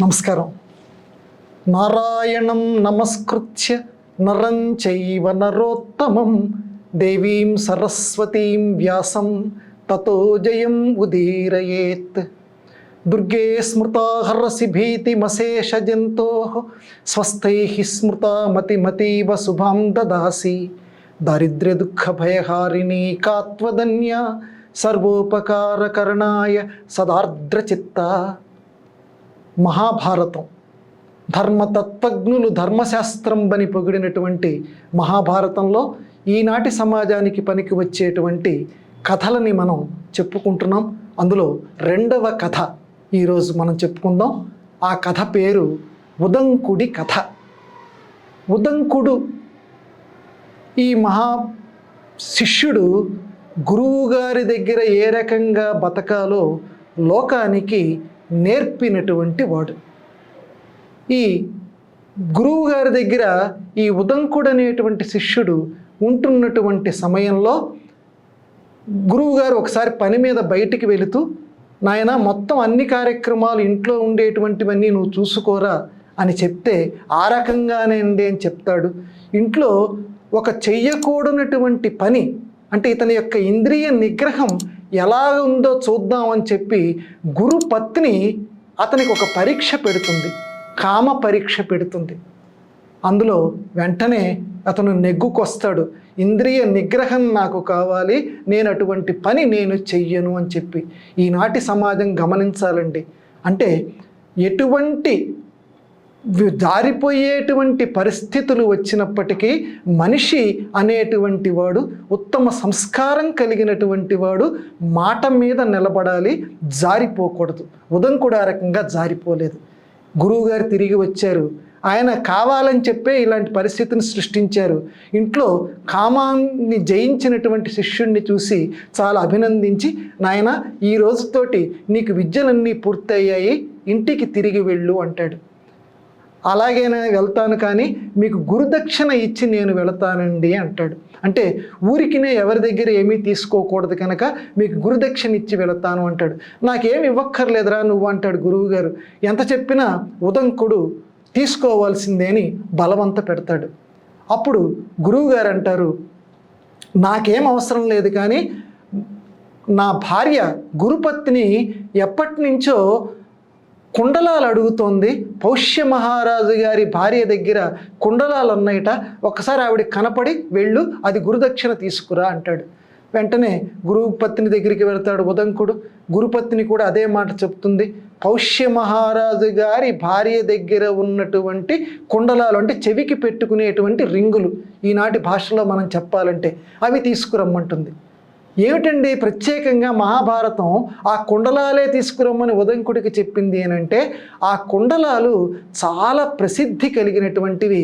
నమస్కారం. నారాయణం నమస్కృత్య నరం చైవ నరోత్తమం దేవీం సరస్వతీం వ్యాసం తతో జయం ఉదీరయేత్. దుర్గే స్మృతా హరసి భీతిమశేష జంతోః స్వస్థైః స్మృతా మతిమతీవ శుభాం దదాసి. దారిద్ర్య దుఃఖ భయహారిణీ కాత్వదన్యా సర్వోపకారకరణాయ సదార్ద్రచిత్త. మహాభారతం ధర్మతత్వజ్ఞులు ధర్మశాస్త్రం బని పొగిడినటువంటి మహాభారతంలో ఈనాటి సమాజానికి పనికి వచ్చేటువంటి కథలని మనం చెప్పుకుంటున్నాం. అందులో రెండవ కథ ఈరోజు మనం చెప్పుకుందాం. ఆ కథ పేరు ఉదంకుడి కథ. ఉదంకుడు ఈ మహా శిష్యుడు గురువుగారి దగ్గర ఏ రకంగా బతకాలో లోకానికి నేర్పినటువంటి వాడు. ఈ గురువుగారి దగ్గర ఈ ఉదంకుడు అనేటువంటి శిష్యుడు ఉంటున్నటువంటి సమయంలో గురువుగారు ఒకసారి పని మీద బయటికి వెళుతూ, నాయన మొత్తం అన్ని కార్యక్రమాలు ఇంట్లో ఉండేటువంటివన్నీ నువ్వు చూసుకోరా అని చెప్తే, ఆ రకంగానే అండి అని చెప్తాడు. ఇంట్లో ఒక చెయ్యకూడనటువంటి పని, అంటే ఇతని యొక్క ఇంద్రియ నిగ్రహం ఎలా ఉందో చూద్దామని చెప్పి గురుపత్ని అతనికి ఒక పరీక్ష పెడుతుంది, కామ పరీక్ష పెడుతుంది. అందులో వెంటనే అతను నెగ్గుకొస్తాడు. ఇంద్రియ నిగ్రహం నాకు కావాలి, నేను అటువంటి పని నేను చెయ్యను అని చెప్పి. ఈనాటి సమాజం గమనించాలండి. అంటే ఎటువంటి జారిపోయేటువంటి పరిస్థితులు వచ్చినప్పటికీ మనిషి అనేటువంటి వాడు ఉత్తమ సంస్కారం కలిగినటువంటి వాడు మాట మీద నిలబడాలి, జారిపోకూడదు. ఉదంకుడు ఆ రకంగా జారిపోలేదు. గురువుగారు తిరిగి వచ్చారు. ఆయన కావాలని చెప్పే ఇలాంటి పరిస్థితిని సృష్టించారు. ఇంట్లో కామాన్ని జయించినటువంటి శిష్యుణ్ణి చూసి చాలా అభినందించి, నాయన ఈ రోజుతోటి నీకు విద్యలన్నీ పూర్తయ్యాయి, ఇంటికి తిరిగి వెళ్ళు అంటాడు. అలాగేనే వెళ్తాను, కానీ మీకు గురుదక్షిణ ఇచ్చి నేను వెళతానండి అంటాడు. అంటే ఊరికినే ఎవరి దగ్గర ఏమీ తీసుకోకూడదు కనుక మీకు గురుదక్షిణ ఇచ్చి వెళతాను అంటాడు. నాకేమి ఇవ్వక్కర్లేదురా నువ్వు అంటాడు గురువుగారు. ఎంత చెప్పినా ఉదంకుడు తీసుకోవాల్సిందే అని బలవంత పెడతాడు. అప్పుడు గురువుగారు అంటారు, నాకేం అవసరం లేదు, కానీ నా భార్య గురుపత్ని ఎప్పటి నుంచో కుండలాలు అడుగుతోంది. పౌష్య మహారాజు గారి భార్య దగ్గర కుండలాలు ఉన్నాయట, ఒకసారి ఆవిడ కనపడి వెళ్ళు, అది గురుదక్షిణ తీసుకురా అంటాడు. వెంటనే గురుపత్ని దగ్గరికి వెళ్తాడు ఉదంకుడు. గురుపత్ని కూడా అదే మాట చెప్తుంది. పౌష్య మహారాజు గారి భార్య దగ్గర ఉన్నటువంటి కుండలాలు, అంటే చెవికి పెట్టుకునేటువంటి రింగులు, ఈనాటి భాషలో మనం చెప్పాలంటే అవి తీసుకురమ్మంటుంది. ఏమిటండి ప్రత్యేకంగా మహాభారతం ఆ కుండలాలే తీసుకురమ్మని ఉదంకుడికి చెప్పింది అనంటే, ఆ కుండలాలు చాలా ప్రసిద్ధి కలిగినటువంటివి,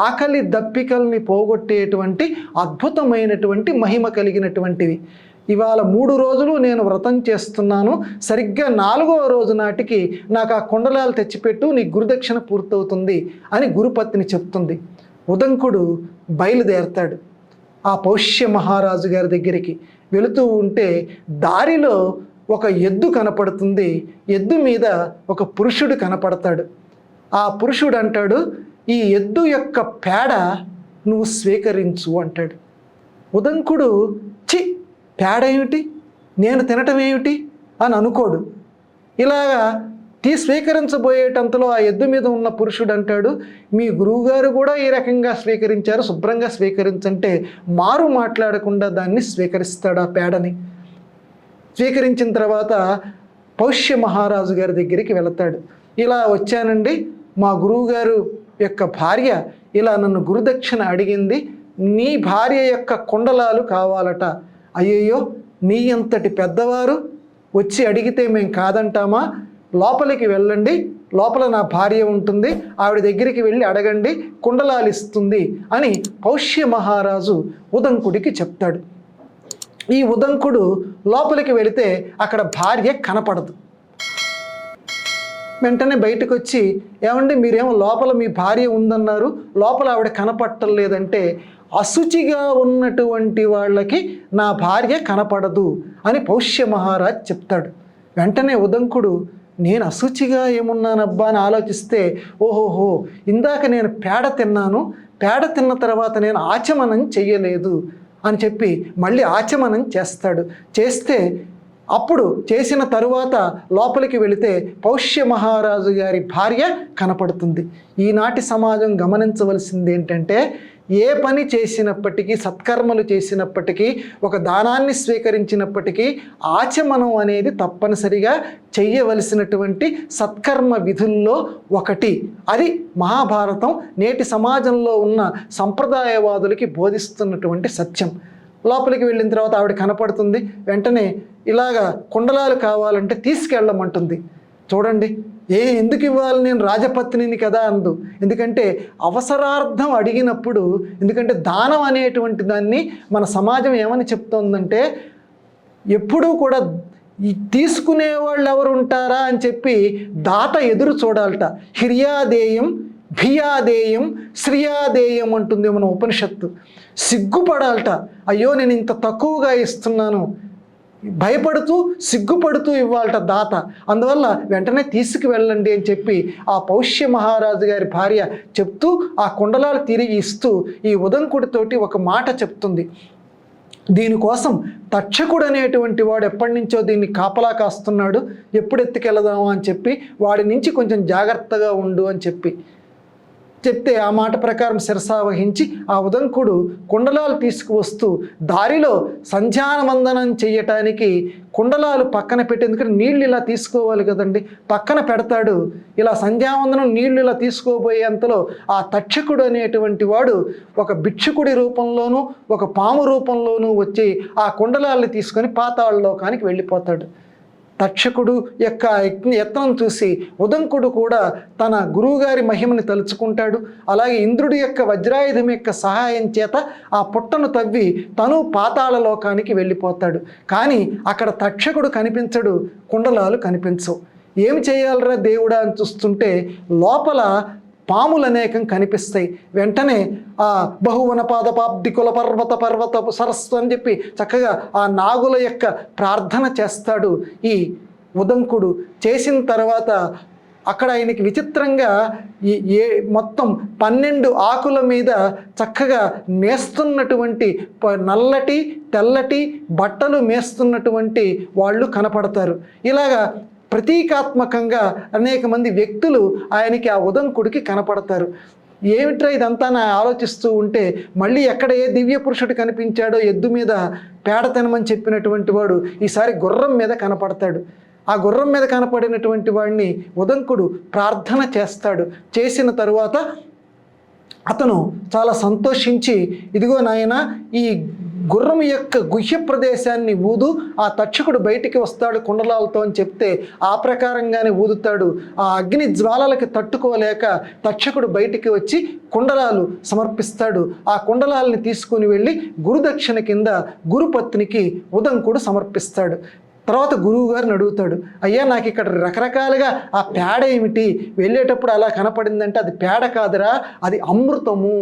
ఆకలి దప్పికల్ని పోగొట్టేటువంటి అద్భుతమైనటువంటి మహిమ కలిగినటువంటివి. ఇవాళ 3 రోజులు నేను వ్రతం చేస్తున్నాను, సరిగ్గా 4వ రోజు నాటికి నాకు ఆ కుండలాలు తెచ్చిపెట్టు, నీ గురుదక్షిణ పూర్తవుతుంది అని గురుపత్ని చెప్తుంది. ఉదంకుడు బయలుదేరతాడు ఆ పౌష్య మహారాజు గారి దగ్గరికి. వెళుతూ ఉంటే దారిలో ఒక ఎద్దు కనపడుతుంది. ఎద్దు మీద ఒక పురుషుడు కనపడతాడు. ఆ పురుషుడు అంటాడు, ఈ ఎద్దు యొక్క పేడ నువ్వు స్వీకరించు అంటాడు. ఉదంకుడు పేడ ఏమిటి, నేను తినటం ఏమిటి అని అనుకోడు. ఇలాగా స్వీకరించబోయేటంతలో ఆ ఎద్దు మీద ఉన్న పురుషుడు అంటాడు, మీ గురువుగారు కూడా ఈ రకంగా స్వీకరించారు, శుభ్రంగా స్వీకరించంటే మారు మాట్లాడకుండా దాన్ని స్వీకరిస్తాడు, ఆ పేడని. స్వీకరించిన తర్వాత పౌష్య మహారాజు గారి దగ్గరికి వెళతాడు. ఇలా వచ్చానండి, మా గురువుగారు యొక్క భార్య ఇలా నన్ను గురుదక్షిణ అడిగింది, నీ భార్య యొక్క కుండలాలు కావాలట. అయ్యయ్యో, నీ అంతటి పెద్దవారు వచ్చి అడిగితే మేము కాదంటామా? లోపలికి వెళ్ళండి, లోపల నా భార్య ఉంటుంది, ఆవిడ దగ్గరికి వెళ్ళి అడగండి, కుండలాలు ఇస్తుంది అని పౌష్య మహారాజు ఉదంకుడికి చెప్తాడు. ఈ ఉదంకుడు లోపలికి వెళితే అక్కడ భార్య కనపడదు. వెంటనే బయటకు వచ్చి, ఏమండి మీరేమో లోపల మీ భార్య ఉందన్నారు, లోపల ఆవిడ కనపడటం లేదంటే, అశుచిగా ఉన్నటువంటి వాళ్ళకి నా భార్య కనపడదు అని పౌష్య మహారాజ్ చెప్తాడు. వెంటనే ఉదంకుడు నేను అశుచిగా ఏమున్నానబ్బా అని ఆలోచిస్తే, ఓహోహో ఇందాక నేను పేడ తిన్నాను, పేడ తిన్న తర్వాత నేను ఆచమనం చెయ్యలేదు అని చెప్పి మళ్ళీ ఆచమనం చేస్తాడు. చేస్తే అప్పుడు చేసిన తరువాత లోపలికి వెళితే పౌష్య మహారాజు గారి భార్య కనపడుతుంది. ఈనాటి సమాజం గమనించవలసింది ఏంటంటే, ఏ పని చేసినప్పటికీ, సత్కర్మలు చేసినప్పటికీ, ఒక దానాన్ని స్వీకరించినప్పటికీ ఆచమనం అనేది తప్పనిసరిగా చెయ్యవలసినటువంటి సత్కర్మ విధుల్లో ఒకటి. అది మహాభారతం నేటి సమాజంలో ఉన్న సంప్రదాయవాదులకి బోధిస్తున్నటువంటి సత్యం. లోపలికి వెళ్ళిన తర్వాత ఆవిడ కనపడుతుంది. వెంటనే ఇలాగా కుండలాలు కావాలంటే తీసుకెళ్ళమంటుంది. చూడండి, ఎందుకు ఇవ్వాలి, నేను రాజపత్నిని కదా అందు. ఎందుకంటే అవసరార్థం అడిగినప్పుడు, ఎందుకంటే దానం అనేటువంటి దాన్ని మన సమాజం ఏమని చెప్తోందంటే, ఎప్పుడూ కూడా తీసుకునే వాళ్ళు ఎవరు ఉంటారా అని చెప్పి దాత ఎదురు చూడాలట. హిర్యాదేయం భియాదేయం శ్రియాదేయం అంటుంది మన ఉపనిషత్తు. సిగ్గుపడాలట, అయ్యో నేను ఇంత తక్కువగా ఇస్తున్నాను, భయపడుతూ సిగ్గుపడుతూ ఇవ్వాలట దాత. అందువల్ల వెంటనే తీసుకువెళ్ళండి అని చెప్పి ఆ పౌష్య మహారాజు గారి భార్య చెప్తూ ఆ కుండలాలు తిరిగి ఇస్తూ ఈ ఉదంకుడితోటి ఒక మాట చెప్తుంది. దీనికోసం తక్షకుడు అనేటువంటి వాడు ఎప్పటి నుంచో దీన్ని కాపలా కాస్తున్నాడు, ఎప్పుడు ఎత్తుకెళదాము అని చెప్పి వాడి నుంచి కొంచెం జాగ్రత్తగా ఉండు అని చెప్తే ఆ మాట ప్రకారం శిరసావహించి ఆ ఉదంకుడు కుండలాలు తీసుకువస్తూ దారిలో సంధ్యావందనం చేయటానికి కుండలాలు పక్కన పెట్టి, ఎందుకంటే నీళ్ళు ఇలా తీసుకోవాలి కదండి, పక్కన పెడతాడు. ఇలా సంధ్యావందనం నీళ్ళు ఇలా తీసుకోబోయేంతలో ఆ తక్షకుడు అనేటువంటి వాడు ఒక భిక్షుకుడి రూపంలోనూ ఒక పాము రూపంలోనూ వచ్చి ఆ కుండలాల్ని తీసుకొని పాతాళలోకానికి వెళ్ళిపోతాడు. తక్షకుడు యొక్క యత్నం చూసి ఉదంకుడు కూడా తన గురువుగారి మహిమని తలుచుకుంటాడు. అలాగే ఇంద్రుడి యొక్క వజ్రాయుధం యొక్క సహాయం చేత ఆ పుట్టను తవ్వి తను పాతాళ లోకానికి వెళ్ళిపోతాడు. కానీ అక్కడ తక్షకుడు కనిపించడు, కుండలాలు కనిపించవు. ఏమి చేయాలరా దేవుడా అని చూస్తుంటే లోపల పాములు అనేకం కనిపిస్తాయి. వెంటనే ఆ బహువన పాదపాబ్ది కుల పర్వత సరస్సు అని చెప్పి చక్కగా ఆ నాగుల యొక్క ప్రార్థన చేస్తాడు ఈ ఉదంకుడు. చేసిన తర్వాత అక్కడ ఆయనకి విచిత్రంగా మొత్తం 12 ఆకుల మీద చక్కగా మేస్తున్నటువంటి నల్లటి తెల్లటి బట్టలు మేస్తున్నటువంటి వాళ్ళు కనపడతారు. ఇలాగా ప్రతీకాత్మకంగా అనేక మంది వ్యక్తులు ఆయనకి ఆ ఉదంకుడికి కనపడతారు. ఏమిట్రా ఇదంతా నా ఆలోచిస్తూ ఉంటే మళ్ళీ ఎక్కడ ఏ దివ్య పురుషుడు కనిపించాడో, ఎద్దు మీద పేడ తినమని చెప్పినటువంటి వాడు ఈసారి గుర్రం మీద కనపడతాడు. ఆ గుర్రం మీద కనపడినటువంటి వాడిని ఉదంకుడు ప్రార్థన చేస్తాడు. చేసిన తరువాత అతను చాలా సంతోషించి, ఇదిగో నాయన ఈ గుర్రం యొక్క గుహ్య ప్రదేశాన్ని ఊదు, ఆ తక్షకుడు బయటికి వస్తాడు కుండలాలతో అని చెప్తే ఆ ప్రకారంగానే ఊదుతాడు. ఆ అగ్ని జ్వాలలకి తట్టుకోలేక తక్షకుడు బయటికి వచ్చి కుండలాలు సమర్పిస్తాడు. ఆ కుండలాలని తీసుకుని వెళ్ళి గురుదక్షిణ కింద గురుపత్నికి ఉదంకుడు సమర్పిస్తాడు. తర్వాత గురువు గారిని అడుగుతాడు, అయ్యా నాకు ఇక్కడ రకరకాలుగా ఆ పేడ ఏమిటి, వెళ్ళేటప్పుడు అలా కనపడిందంటే అది పేడ కాదురా, అది అమృతము,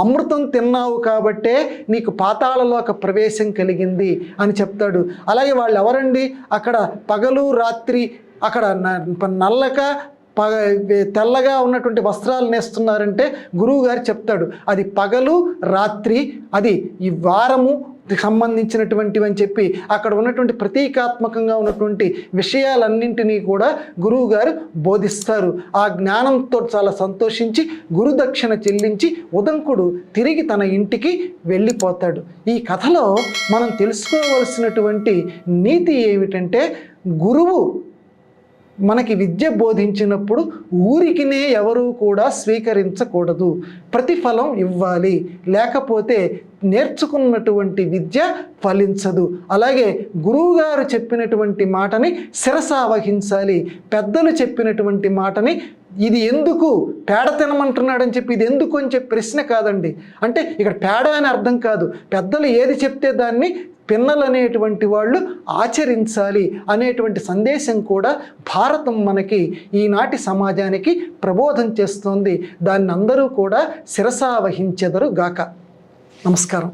అమృతం తిన్నావు కాబట్టే నీకు పాతాళలోక ప్రవేశం కలిగింది అని చెప్తాడు. అలాగే వాళ్ళు ఎవరండి, అక్కడ పగలు రాత్రి అక్కడ నల్లక తెల్లగా ఉన్నటువంటి వస్త్రాలు నేస్తున్నారంటే గురువు గారు చెప్తాడు, అది పగలు రాత్రి, అది ఈ వారము సంబంధించినటువంటివి అని చెప్పి అక్కడ ఉన్నటువంటి ప్రతీకాత్మకంగా ఉన్నటువంటి విషయాలన్నింటినీ కూడా గురువు గారు బోధిస్తారు. ఆ జ్ఞానంతో చాలా సంతోషించి గురుదక్షిణ చెల్లించి ఉదంకుడు తిరిగి తన ఇంటికి వెళ్ళిపోతాడు. ఈ కథలో మనం తెలుసుకోవలసినటువంటి నీతి ఏమిటంటే, గురువు మనకి విద్య బోధించినప్పుడు ఊరికినే ఎవరూ కూడా స్వీకరించకూడదు, ప్రతిఫలం ఇవ్వాలి, లేకపోతే నేర్చుకున్నటువంటి విద్య ఫలించదు. అలాగే గురువుగారు చెప్పినటువంటి మాటని శిరసావహించాలి. పెద్దలు చెప్పినటువంటి మాటని ఇది ఎందుకు పేడ తినమంటున్నాడని చెప్పి ఇది ఎందుకు అని చెప్పి ప్రశ్న కాదండి. అంటే ఇక్కడ పేడ అని అర్థం కాదు, పెద్దలు ఏది చెప్తే దాన్ని పిన్నలు అనేటువంటి వాళ్ళు ఆచరించాలి అనేటువంటి సందేశం కూడా భారతం మనకి ఈనాటి సమాజానికి ప్రబోధం చేస్తోంది. దాన్ని అందరూ కూడా శిరసావహించెదరు గాక. నమస్కారం.